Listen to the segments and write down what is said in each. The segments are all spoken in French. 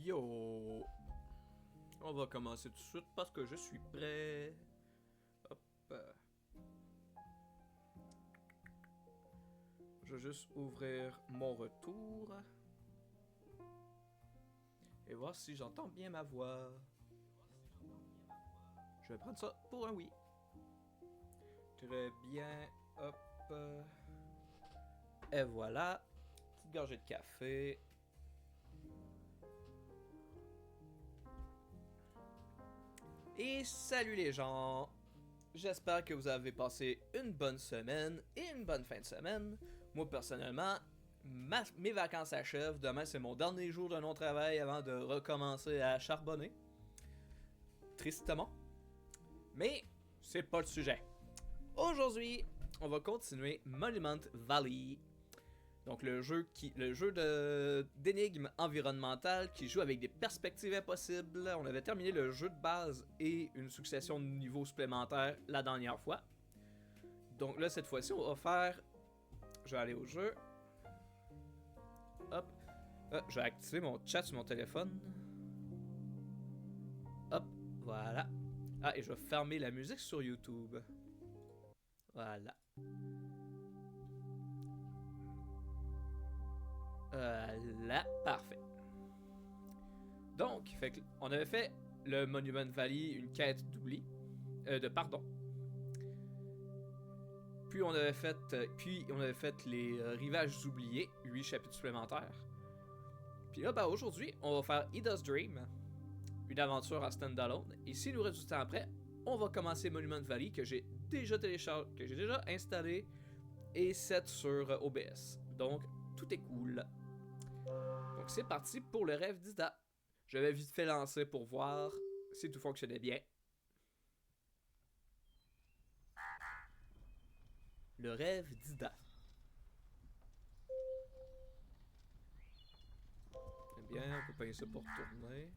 Yo! On va commencer tout de suite parce que je suis prêt. Hop. Je vais juste ouvrir mon retour. Et voir si j'entends bien ma voix. Je vais prendre ça pour un oui. Très bien. Hop. Et voilà. Petite gorgée de café. Et salut les gens! J'espère que vous avez passé une bonne semaine et une bonne fin de semaine. Moi personnellement, mes vacances s'achèvent. Demain c'est mon dernier jour de non-travail avant de recommencer à charbonner. Tristement. Mais c'est pas le sujet. Aujourd'hui, on va continuer Monument Valley. Donc le jeu d'énigmes environnementales qui joue avec des perspectives impossibles. On avait terminé le jeu de base et une succession de niveaux supplémentaires la dernière fois. Donc là, cette fois-ci, on va faire... Je vais aller au jeu. Hop. Je vais activer mon chat sur mon téléphone. Hop, voilà. Ah, et je vais fermer la musique sur YouTube. Voilà. Là, parfait. Donc, on avait fait le Monument Valley, une quête d'oubli. De pardon. Puis on avait fait les rivages oubliés, 8 chapitres supplémentaires. Puis là, aujourd'hui, on va faire Ida's Dream, une aventure en standalone. Et s'il nous reste du temps après, on va commencer Monument Valley que j'ai déjà téléchargé, que j'ai déjà installé et set sur OBS. Donc, tout est cool. Donc c'est parti pour le rêve d'Ida. Je vais vite fait lancer pour voir si tout fonctionnait bien. Le rêve d'Ida. Eh bien, on peut payer ça pour tourner.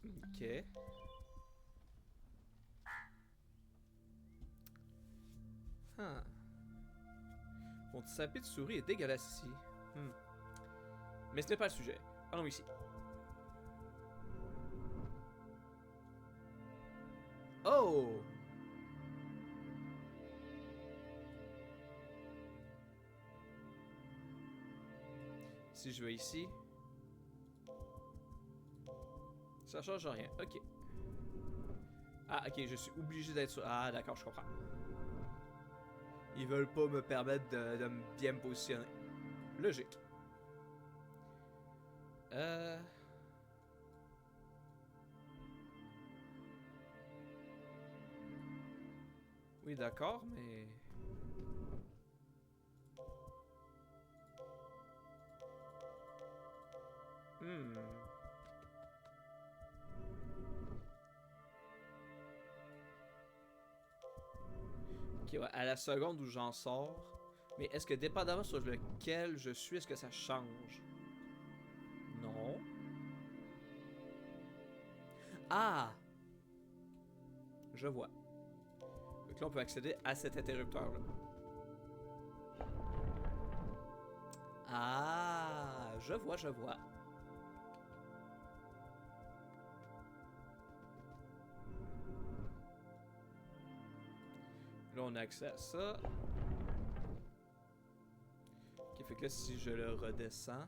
Ok. Huh. Mon petit sapin de souris est dégueulasse ici. Mais ce n'est pas le sujet. Allons ici. Oh! Si je vais ici... Ça change rien. Ok. Ah, ok, je suis obligé d'être sur... Ah, d'accord, je comprends. Ils veulent pas me permettre de bien me positionner. Logique. Oui, d'accord, mais... Ok, ouais, à la seconde où j'en sors... Mais est-ce que dépendamment sur lequel je suis, est-ce que ça change? Non. Ah! Je vois. Donc là, on peut accéder à cet interrupteur-là. Ah! Je vois, je vois. Là, on a accès à ça. Ok, fait que là, si je le redescends...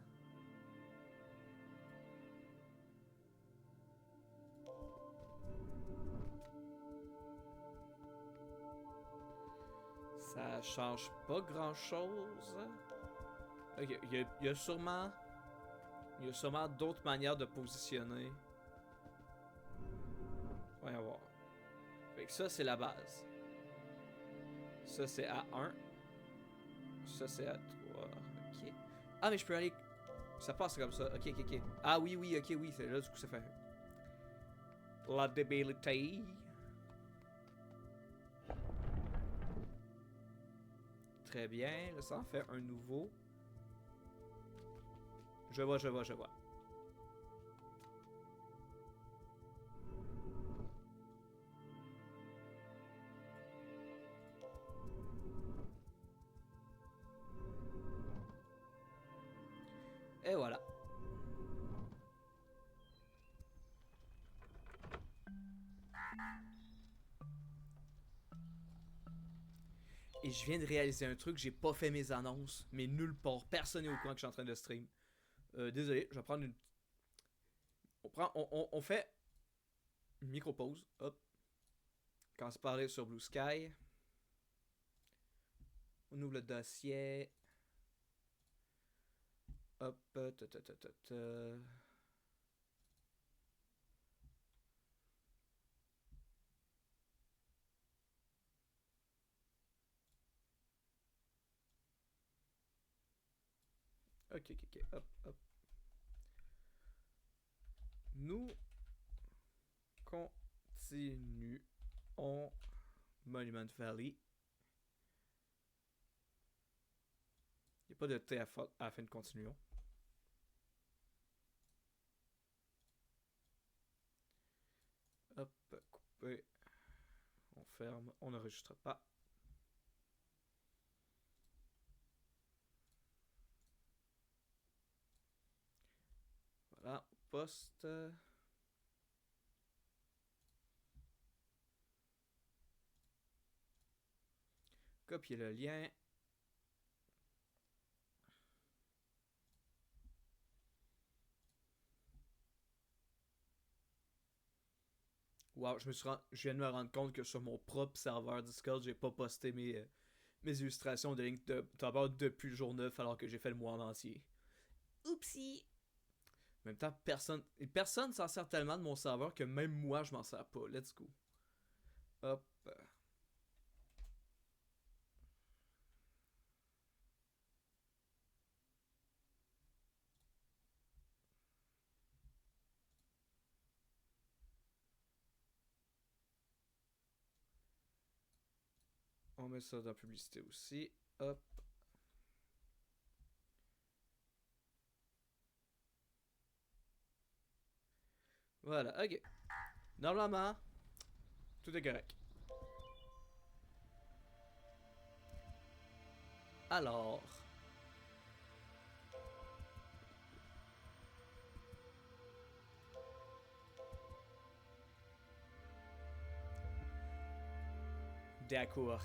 Ça change pas grand-chose. Ok, il y a sûrement... Il y a sûrement d'autres manières de positionner. Voyons voir. Fait que ça, c'est la base. Ça, c'est à 1. Ça, c'est à 3. Ok. Ah, mais je peux aller... Ça passe comme ça. Ok, ok, ok. Ah oui, oui, ok, oui. C'est là, du coup, ça fait... La débilité. Très bien. Là, ça en fait un nouveau. Je vois, je vois, je vois. Et voilà. Et je viens de réaliser un truc, j'ai pas fait mes annonces, mais nulle part. Personne n'est au courant que je suis en train de stream. Désolé, je vais prendre une. On fait une micro-pause. Hop. Quand se parler sur Blue Sky. On ouvre le dossier. Hop. Ok. Hop. Nous continuons Monument Valley. Il n'y a pas de T à la fin de continuons. Hop, couper. On ferme, on n'enregistre pas. Voilà, on poste. Copier le lien. Wow, je viens de me rendre compte que sur mon propre serveur Discord, j'ai pas posté mes illustrations de Link de depuis le jour 9 alors que j'ai fait le mois en entier. Oupsie! En même temps, personne s'en sert tellement de mon serveur que même moi je m'en sers pas. Let's go. Hop. On met ça dans la publicité aussi. Hop. Voilà, ok. Normalement, tout est correct. Alors. D'accord.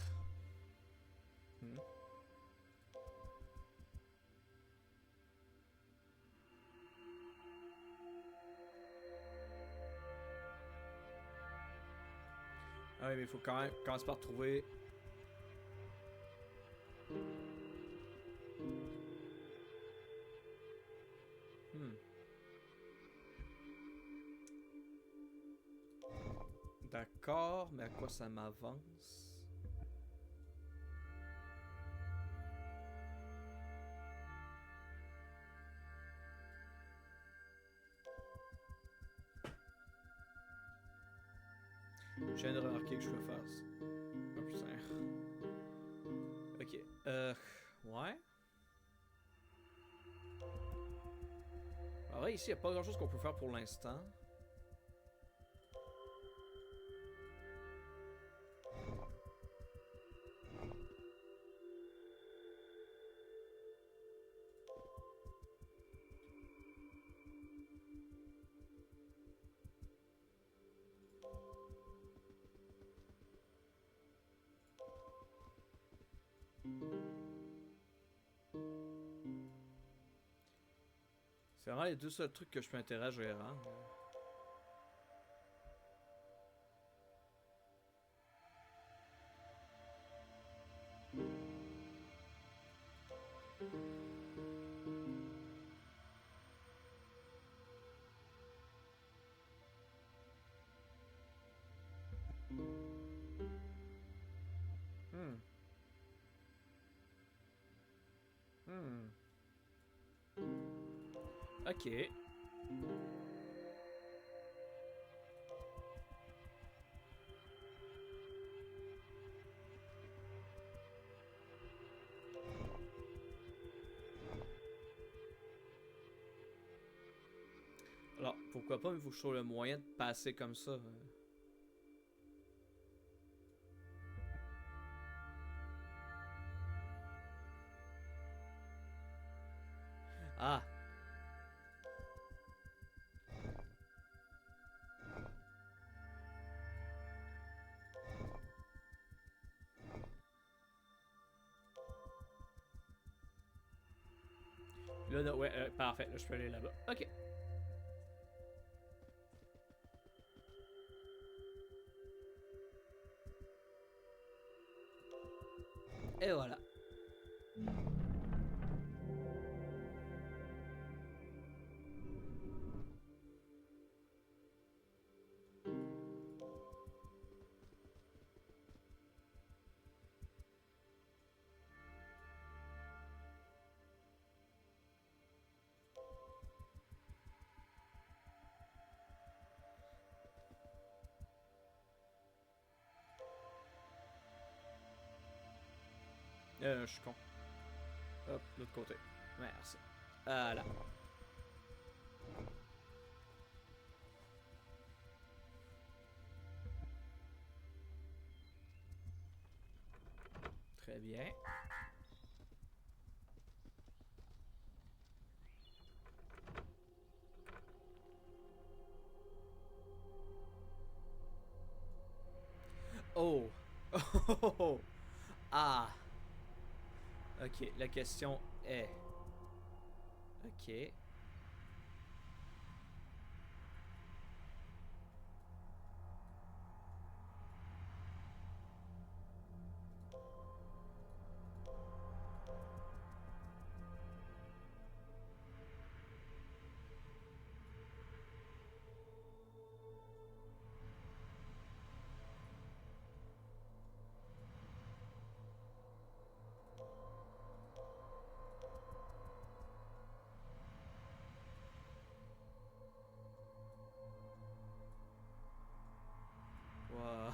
Ah oui, mais il faut quand même commencer par trouver. D'accord, mais à quoi ça m'avance? Je viens de remarquer que je peux faire ça. Oh putain. Ok. Ouais. Alors là, ici, il n'y a pas grand chose qu'on peut faire pour l'instant. C'est vraiment les deux seuls trucs que je peux interagir, hein. Hmm. Ok. Alors, pourquoi pas, mais il faut que je trouve le moyen de passer comme ça. Ah! Là, là, ouais, parfait. Là, je peux aller là-bas. Ok. Et voilà. Je suis con. Hop, l'autre côté. Merci. Voilà. Très bien. Oh! Oh! Ah! Ok, la question est... Ok. Wow.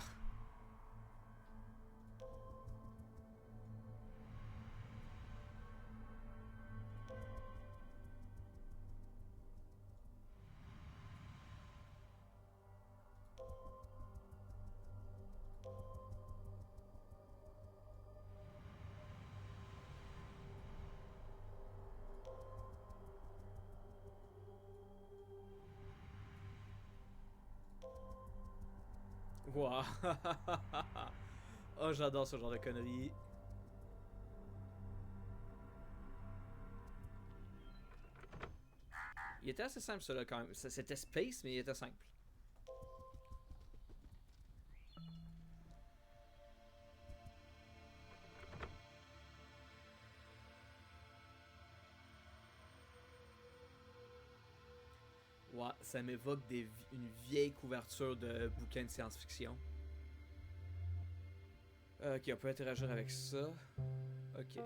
Wow. Oh, j'adore ce genre de conneries. Il était assez simple, ça, là, quand même. C'était space, mais il était simple. Ouais, ça m'évoque une vieille couverture de bouquin de science-fiction. Ok, on peut interagir avec ça. Ok.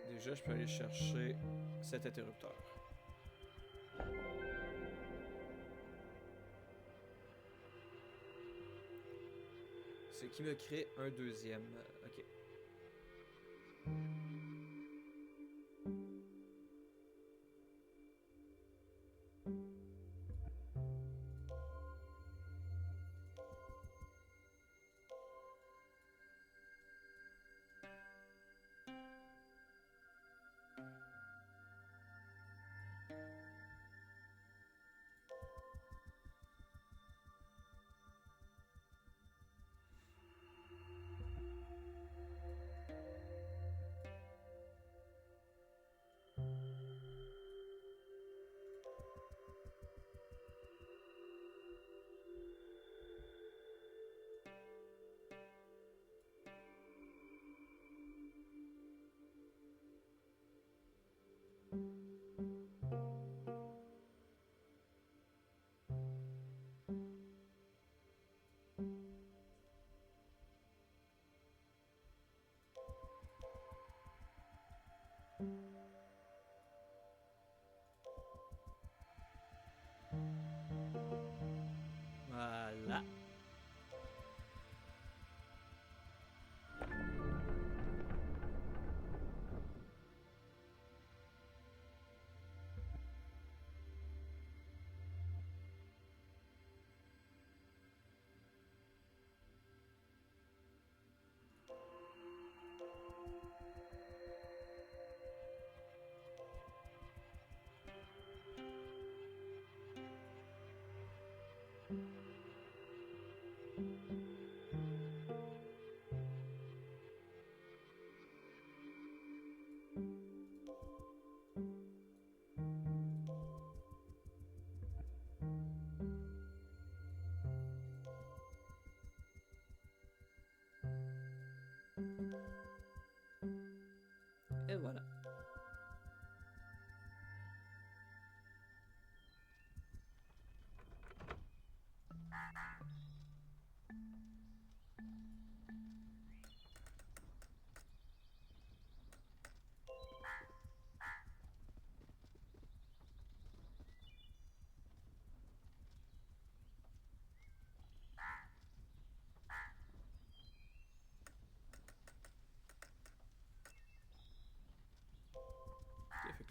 Déjà, je peux aller chercher cet interrupteur. Ce qui me crée un deuxième. Ok. Voilà.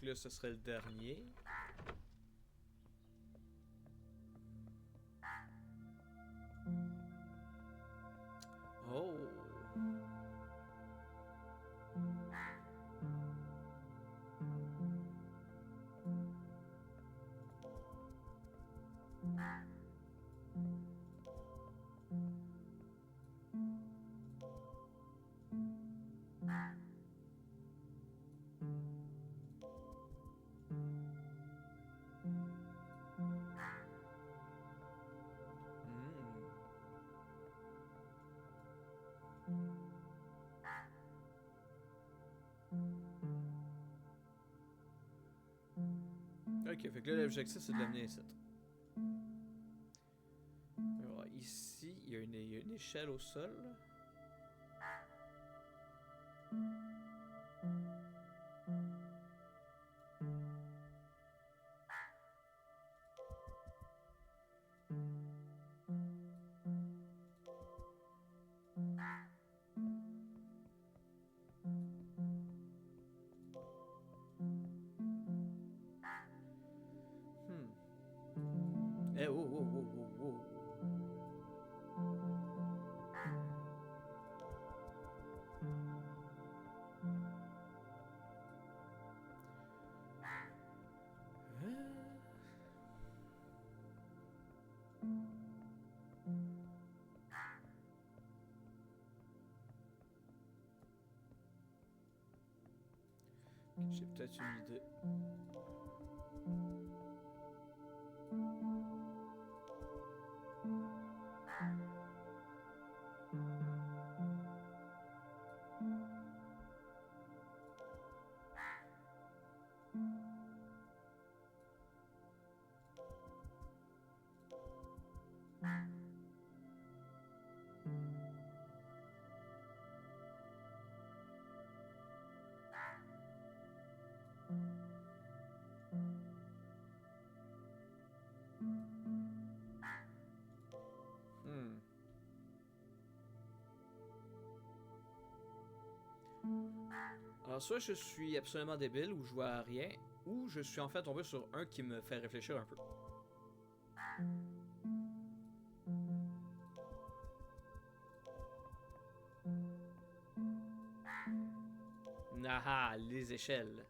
là, ce serait le dernier. Oh! Ok, fait que là, l'objectif, c'est de l'amener ici. Alors, ici, il y a une échelle au sol. Eh, oh, oh, oh, oh, oh. J'ai peut-être une idée. Alors, soit je suis absolument débile ou je vois rien, ou je suis en fait tombé sur un qui me fait réfléchir un peu. Ah, les échelles.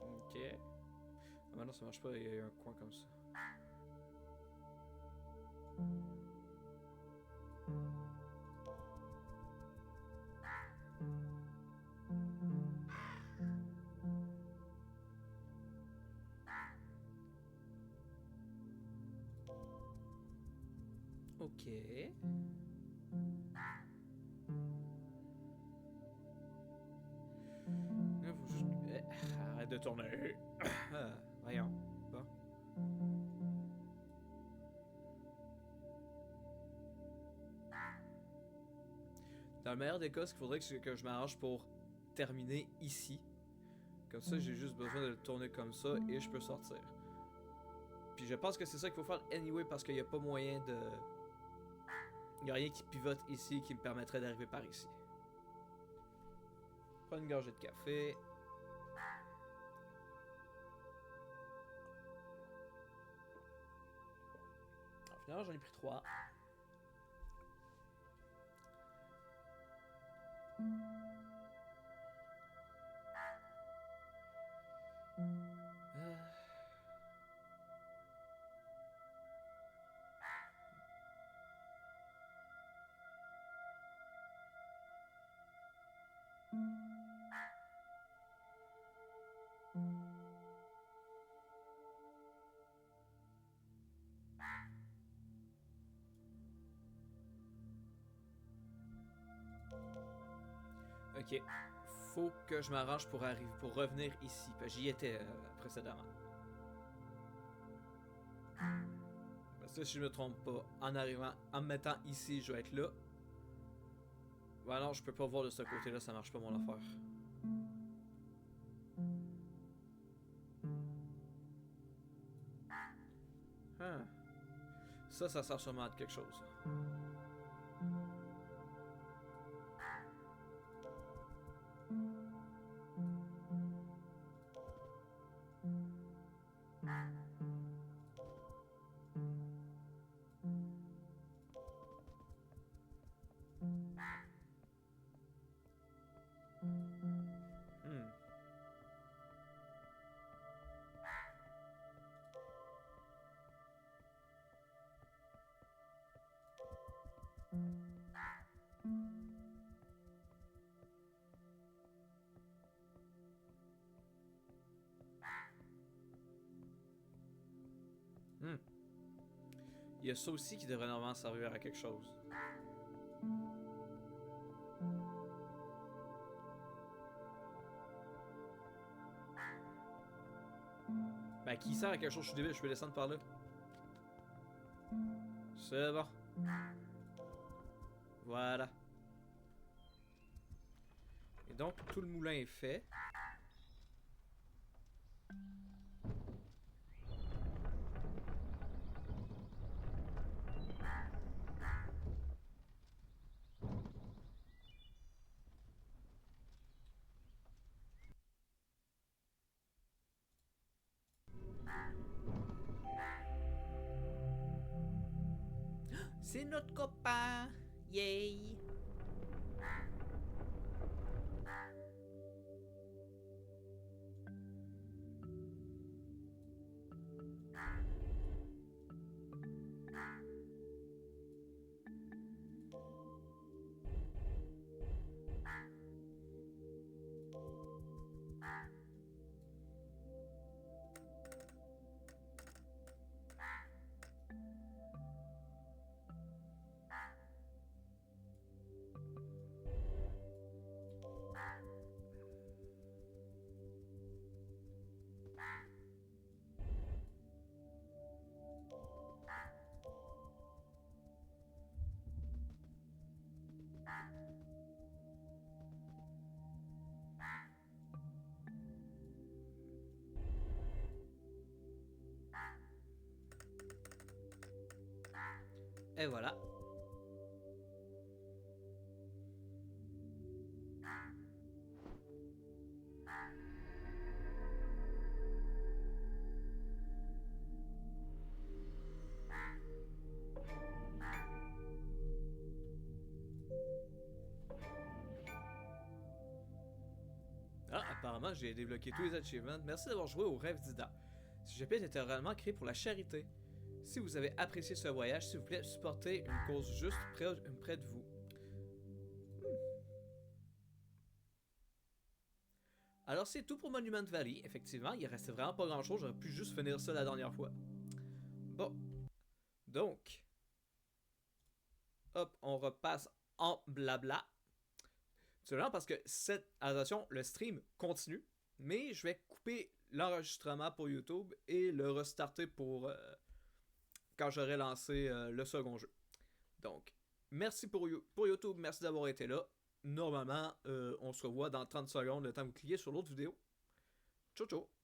Ok. Ah, bah non, ça marche pas, il y a un coin comme ça. Ok. Arrête de tourner. Voyons. Bon. Dans le meilleur des cas, ce qu'il faudrait que je m'arrange pour terminer ici. Comme ça, j'ai juste besoin de le tourner comme ça et je peux sortir. Puis je pense que c'est ça qu'il faut faire anyway parce qu'il n'y a pas moyen de... Il n'y a rien qui pivote ici qui me permettrait d'arriver par ici. Prends une gorgée de café. Alors, finalement, j'en ai pris 3. Ok. Faut que je m'arrange pour revenir ici. J'y étais précédemment. Parce que si je me trompe pas, en me mettant ici, je vais être là. Bah non, je peux pas voir de ce côté-là, ça marche pas mon affaire. Ça sert sûrement à quelque chose. Hmm. Hmm. Il y a ça aussi qui devrait normalement servir à quelque chose. Ben, qui sert à quelque chose? Je suis débile, je peux descendre par là. C'est bon. Voilà. Et donc, tout le moulin est fait. C'est notre copain! Yay! Et voilà. Ah, apparemment, j'ai débloqué tous les achievements. Merci d'avoir joué au rêve d'Ida. Ce GP était réellement créé pour la charité. Si vous avez apprécié ce voyage, s'il vous plaît, supportez une cause juste près de vous. Alors, c'est tout pour Monument Valley. Effectivement, il restait vraiment pas grand chose. J'aurais pu juste finir ça la dernière fois. Bon. Donc. Hop, on repasse en blabla. C'est vraiment parce que cette attention, le stream continue, mais je vais couper l'enregistrement pour YouTube et le restarter pour quand j'aurai lancé le second jeu. Donc, merci pour YouTube, merci d'avoir été là. Normalement, on se revoit dans 30 secondes, le temps que vous cliquez sur l'autre vidéo. Ciao ciao!